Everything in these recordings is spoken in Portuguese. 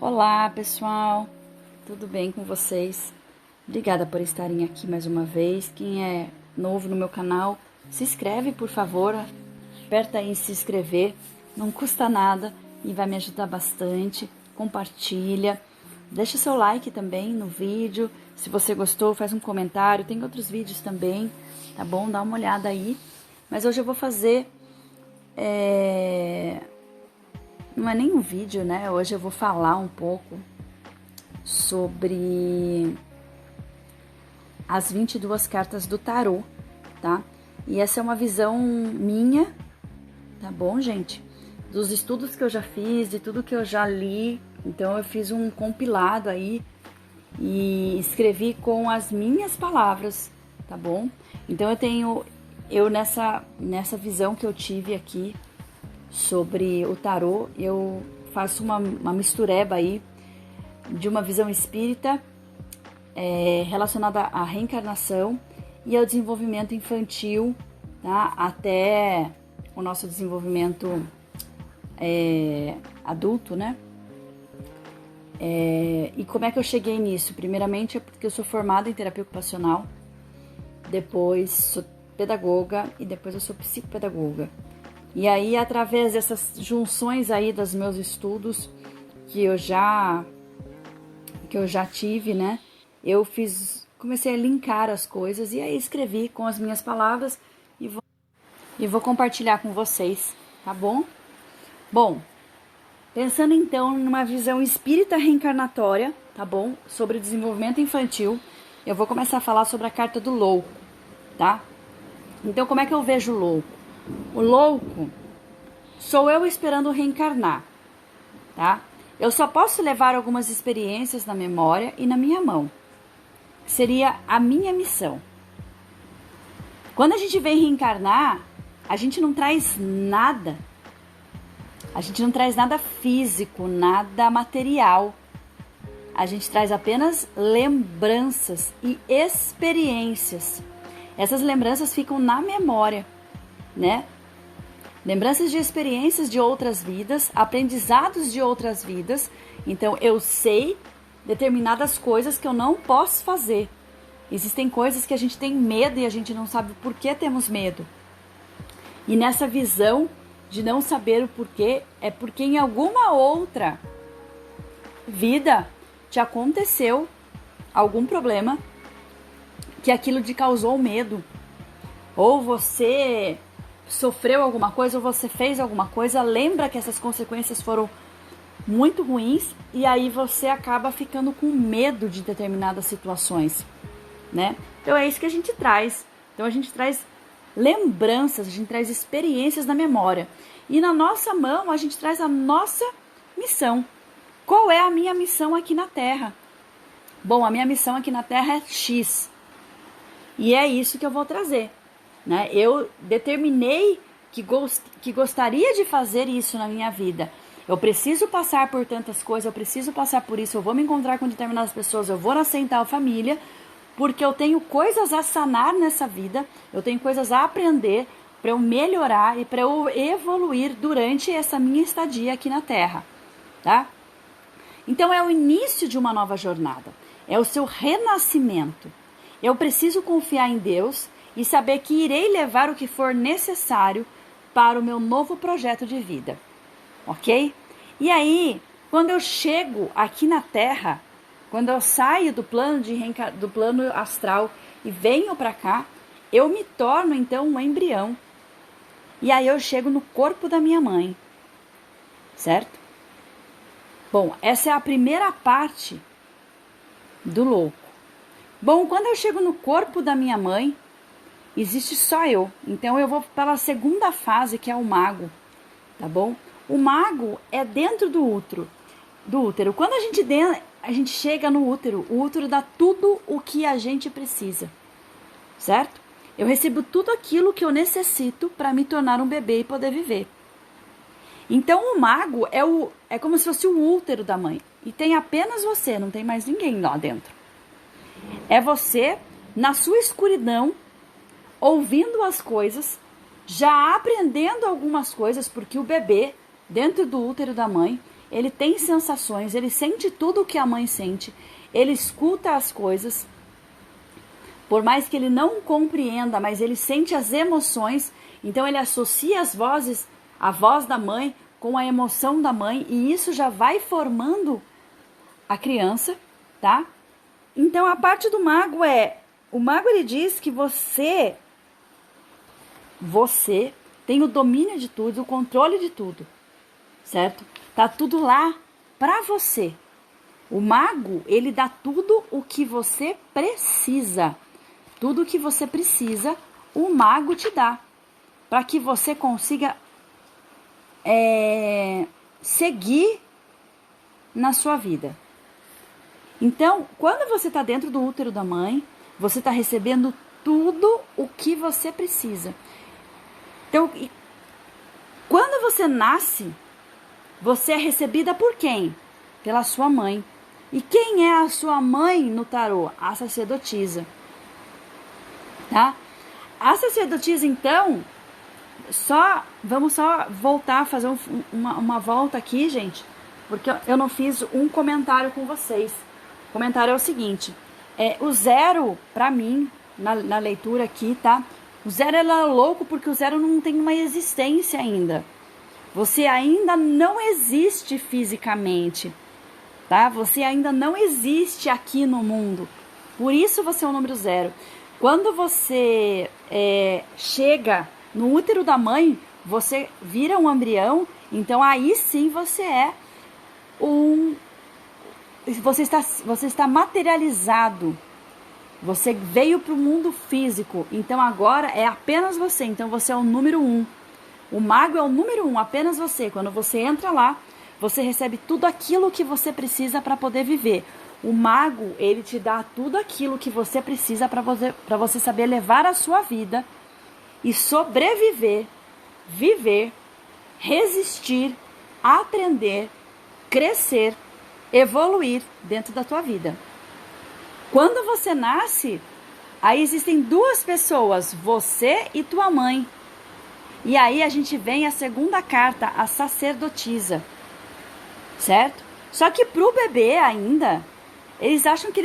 Olá, pessoal. Tudo bem com vocês? Obrigada por estarem aqui mais uma vez. Quem é novo no meu canal, se inscreve, por favor. Aperta aí em se inscrever. Não custa nada e vai me ajudar bastante. Compartilha. Deixa seu like também no vídeo. Se você gostou, faz um comentário. Tem outros vídeos também, tá bom? Dá uma olhada aí. Mas hoje eu vou fazer... Não é nem um vídeo, né? Hoje eu vou falar um pouco sobre as 22 cartas do tarô, tá? E essa é uma visão minha, tá bom, gente? Dos estudos que eu já fiz, de tudo que eu já li. Então eu fiz um compilado aí e escrevi com as minhas palavras, tá bom? Então nessa visão que eu tive aqui sobre o tarô, eu faço uma mistureba aí de uma visão espírita relacionada à reencarnação e ao desenvolvimento infantil, tá? Até o nosso desenvolvimento adulto, né? E como é que eu cheguei nisso? Primeiramente é porque eu sou formada em terapia ocupacional, depois sou pedagoga e depois eu sou psicopedagoga. E aí, através dessas junções aí dos meus estudos que eu já tive, né? Comecei a linkar as coisas e aí escrevi com as minhas palavras e vou compartilhar com vocês, tá bom? Bom, pensando então numa visão espírita reencarnatória, tá bom? Sobre desenvolvimento infantil, eu vou começar a falar sobre a carta do louco, tá? Então, como é que eu vejo o louco? O louco sou eu esperando reencarnar, tá? Eu só posso levar algumas experiências na memória e na minha mão. Seria a minha missão. Quando a gente vem reencarnar, a gente não traz nada. A gente não traz nada físico, nada material. A gente traz apenas lembranças e experiências. Essas lembranças ficam na memória, né? Lembranças de experiências de outras vidas, aprendizados de outras vidas. Então, eu sei determinadas coisas que eu não posso fazer. Existem coisas que a gente tem medo e a gente não sabe por que temos medo. E nessa visão de não saber o porquê, é porque em alguma outra vida te aconteceu algum problema que aquilo te causou medo. Ou você sofreu alguma coisa, ou você fez alguma coisa, lembra que essas consequências foram muito ruins e aí você acaba ficando com medo de determinadas situações, né? Então é isso que a gente traz. Então a gente traz lembranças, a gente traz experiências na memória. E na nossa mão a gente traz a nossa missão. Qual é a minha missão aqui na Terra? Bom, a minha missão aqui na Terra é X. E é isso que eu vou trazer. Né? Eu determinei que gostaria de fazer isso na minha vida. Eu preciso passar por tantas coisas, eu preciso passar por isso, eu vou me encontrar com determinadas pessoas, eu vou nascer em tal família, porque eu tenho coisas a sanar nessa vida, eu tenho coisas a aprender para eu melhorar e para eu evoluir durante essa minha estadia aqui na Terra, tá? Então é o início de uma nova jornada, é o seu renascimento. Eu preciso confiar em Deus e saber que irei levar o que for necessário para o meu novo projeto de vida, ok? E aí, quando eu chego aqui na Terra, quando eu saio do plano astral e venho para cá, eu me torno então um embrião. E aí eu chego no corpo da minha mãe, certo? Bom, essa é a primeira parte do louco. Bom, quando eu chego no corpo da minha mãe, existe só eu. Então eu vou pela segunda fase, que é o mago, tá bom? O mago é dentro do útero. Quando a gente chega no útero, o útero dá tudo o que a gente precisa, certo? Eu recebo tudo aquilo que eu necessito para me tornar um bebê e poder viver. Então o mago é como se fosse o útero da mãe. E tem apenas você, não tem mais ninguém lá dentro. É você, na sua escuridão, ouvindo as coisas, já aprendendo algumas coisas, porque o bebê, dentro do útero da mãe, ele tem sensações, ele sente tudo o que a mãe sente, ele escuta as coisas, por mais que ele não compreenda, mas ele sente as emoções, então ele associa as vozes, a voz da mãe com a emoção da mãe, e isso já vai formando a criança, tá? Então a parte do mago o mago ele diz que você tem o domínio de tudo, o controle de tudo, certo? Tá tudo lá pra você. O mago, ele dá tudo o que você precisa. Tudo o que você precisa, o mago te dá. Para que você consiga seguir na sua vida. Então, quando você está dentro do útero da mãe, você está recebendo tudo o que você precisa. Então, quando você nasce, você é recebida por quem? Pela sua mãe. E quem é a sua mãe no tarô? A sacerdotisa. Tá? A sacerdotisa, então, vamos só voltar a fazer uma volta aqui, gente, porque eu não fiz um comentário com vocês. O comentário é o seguinte, o zero, pra mim, na leitura aqui, tá? O zero, ele é louco porque o zero não tem uma existência ainda. Você ainda não existe fisicamente, tá? Você ainda não existe aqui no mundo. Por isso você é o número zero. Quando você chega no útero da mãe, você vira um embrião, então aí sim você você está materializado. Você veio para o mundo físico, então agora é apenas você, então você é o número 1. O mago é o número 1, apenas você. Quando você entra lá, você recebe tudo aquilo que você precisa para poder viver. O mago, ele te dá tudo aquilo que você precisa para você saber levar a sua vida e sobreviver, viver, resistir, aprender, crescer, evoluir dentro da tua vida. Quando você nasce, aí existem duas pessoas, você e tua mãe. E aí a gente vem a segunda carta, a sacerdotisa, certo? Só que pro bebê ainda, eles acham que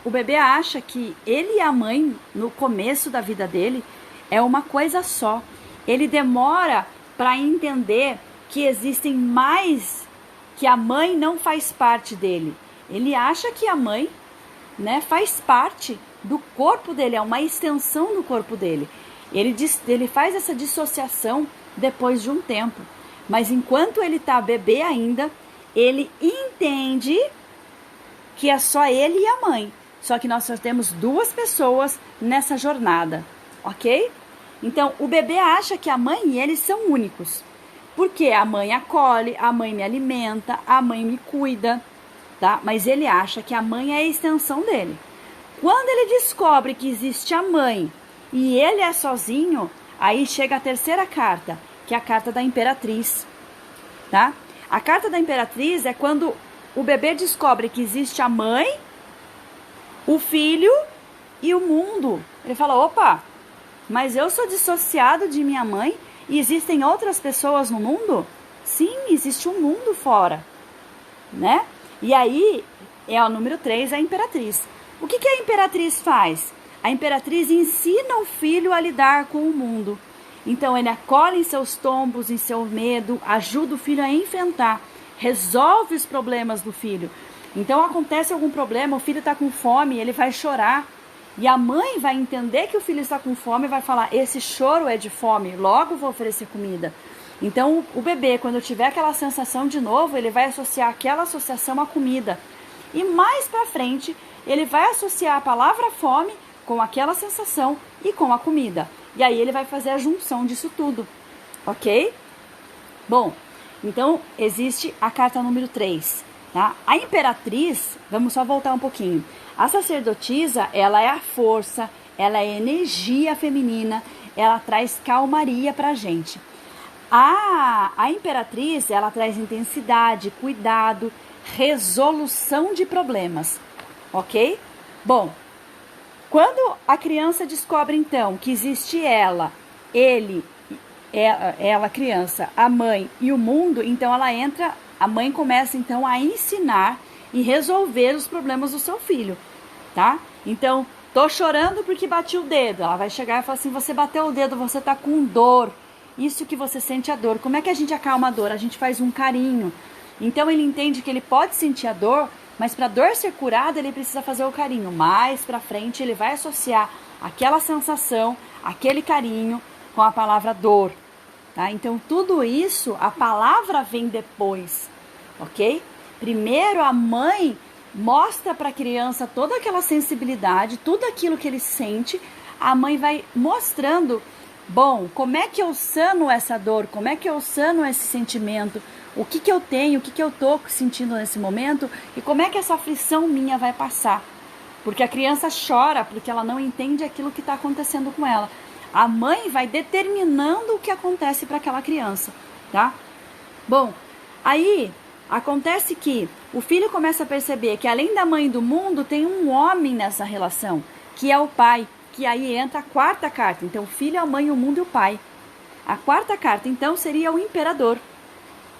o bebê acha que ele e a mãe, no começo da vida dele, é uma coisa só. Ele demora para entender que existem mais, que a mãe não faz parte dele. Ele acha que a mãe, né, faz parte do corpo dele, é uma extensão do corpo dele. Ele faz essa dissociação depois de um tempo. Mas enquanto ele está bebê ainda, ele entende que é só ele e a mãe. Só que nós só temos duas pessoas nessa jornada, ok? Então, o bebê acha que a mãe e ele são únicos. Porque a mãe acolhe, a mãe me alimenta, a mãe me cuida, tá? Mas ele acha que a mãe é a extensão dele. Quando ele descobre que existe a mãe e ele é sozinho, aí chega a terceira carta, que é a carta da Imperatriz, tá? A carta da Imperatriz é quando o bebê descobre que existe a mãe, o filho e o mundo. Ele fala, opa, mas eu sou dissociado de minha mãe e existem outras pessoas no mundo? Sim, existe um mundo fora, né? E aí, é o número 3, a Imperatriz. O que a Imperatriz faz? A Imperatriz ensina o filho a lidar com o mundo. Então, ele acolhe em seus tombos, em seu medo, ajuda o filho a enfrentar, resolve os problemas do filho. Então, acontece algum problema, o filho está com fome, ele vai chorar. E a mãe vai entender que o filho está com fome e vai falar, esse choro é de fome, logo vou oferecer comida. Então, o bebê, quando tiver aquela sensação de novo, ele vai associar aquela associação à comida. E mais para frente, ele vai associar a palavra fome com aquela sensação e com a comida. E aí ele vai fazer a junção disso tudo, ok? Bom, então existe a carta número 3, tá? A Imperatriz, vamos só voltar um pouquinho. A sacerdotisa, ela é a força, ela é a energia feminina, ela traz calmaria pra gente. A Imperatriz, ela traz intensidade, cuidado, resolução de problemas, ok? Bom, quando a criança descobre, então, que existe ela, criança, a mãe e o mundo, então ela entra a mãe começa então a ensinar e resolver os problemas do seu filho, tá? Então, tô chorando porque bati o dedo. Ela vai chegar e falar assim, você bateu o dedo, você tá com dor. Isso que você sente a dor. Como é que a gente acalma a dor? A gente faz um carinho. Então, ele entende que ele pode sentir a dor, mas para a dor ser curada, ele precisa fazer o carinho. Mais para frente, ele vai associar aquela sensação, aquele carinho com a palavra dor. Tá? Então, tudo isso, a palavra vem depois, ok? Primeiro, a mãe mostra para a criança toda aquela sensibilidade, tudo aquilo que ele sente. A mãe vai mostrando, bom, como é que eu sano essa dor? Como é que eu sano esse sentimento? O que que eu tenho? O que que eu tô sentindo nesse momento? E como é que essa aflição minha vai passar? Porque a criança chora porque ela não entende aquilo que está acontecendo com ela. A mãe vai determinando o que acontece para aquela criança, tá? Bom, aí acontece que o filho começa a perceber que além da mãe do mundo, tem um homem nessa relação, que é o pai, que aí entra a quarta carta. Então, o filho, a mãe, o mundo e o pai. A quarta carta, então, seria o imperador,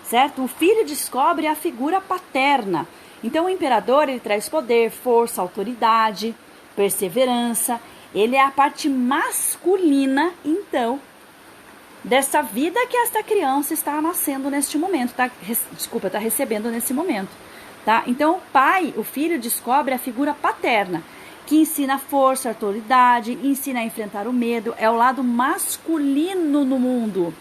certo? O filho descobre a figura paterna. Então, o imperador, ele traz poder, força, autoridade, perseverança. Ele é a parte masculina, então, dessa vida que esta criança está nascendo neste momento, está recebendo nesse momento, tá? Então, o pai, o filho, descobre a figura paterna, que ensina força, autoridade, ensina a enfrentar o medo, é o lado masculino no mundo,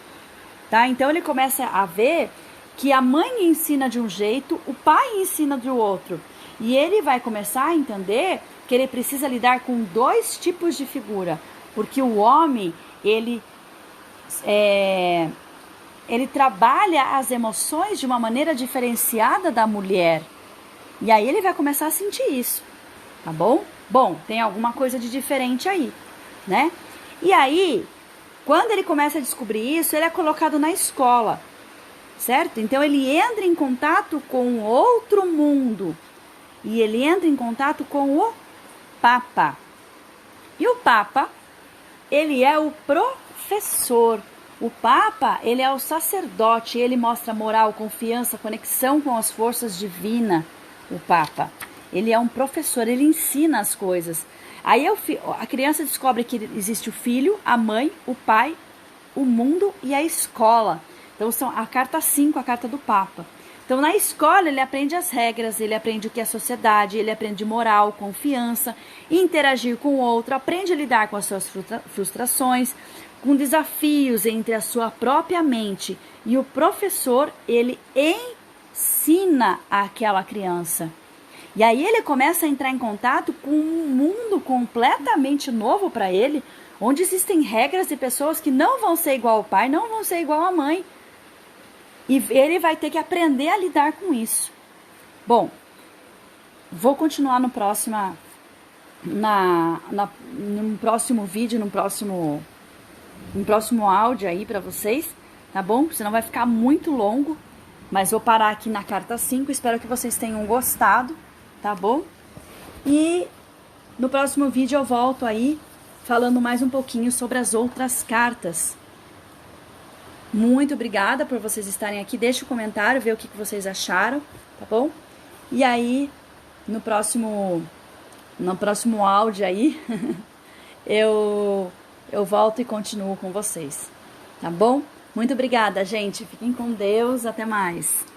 tá? Então, ele começa a ver que a mãe ensina de um jeito, o pai ensina de outro, e ele vai começar a entender que ele precisa lidar com dois tipos de figura, porque o homem, ele trabalha as emoções de uma maneira diferenciada da mulher, e aí ele vai começar a sentir isso, tá bom? Bom, tem alguma coisa de diferente aí, né? E aí, quando ele começa a descobrir isso, ele é colocado na escola, certo? Então ele entra em contato com outro mundo, e ele entra em contato com o Papa. E o Papa, ele é o professor. O Papa, ele é o sacerdote. Ele mostra moral, confiança, conexão com as forças divinas. O Papa, ele é um professor. Ele ensina as coisas. Aí a criança descobre que existe o filho, a mãe, o pai, o mundo e a escola. Então, são a carta 5, a carta do Papa. Então, na escola, ele aprende as regras, ele aprende o que é sociedade, ele aprende moral, confiança, interagir com o outro, aprende a lidar com as suas frustrações, com desafios entre a sua própria mente. E o professor, ele ensina àquela criança. E aí ele começa a entrar em contato com um mundo completamente novo para ele, onde existem regras e pessoas que não vão ser igual ao pai, não vão ser igual à mãe. E ele vai ter que aprender a lidar com isso. Bom, vou continuar no próximo vídeo, no próximo áudio aí para vocês, tá bom? Senão vai ficar muito longo, mas vou parar aqui na carta 5, espero que vocês tenham gostado, tá bom? E no próximo vídeo eu volto aí falando mais um pouquinho sobre as outras cartas. Muito obrigada por vocês estarem aqui. Deixa um comentário, ver o que vocês acharam, tá bom? E aí, no próximo áudio aí, eu volto e continuo com vocês, tá bom? Muito obrigada, gente. Fiquem com Deus. Até mais.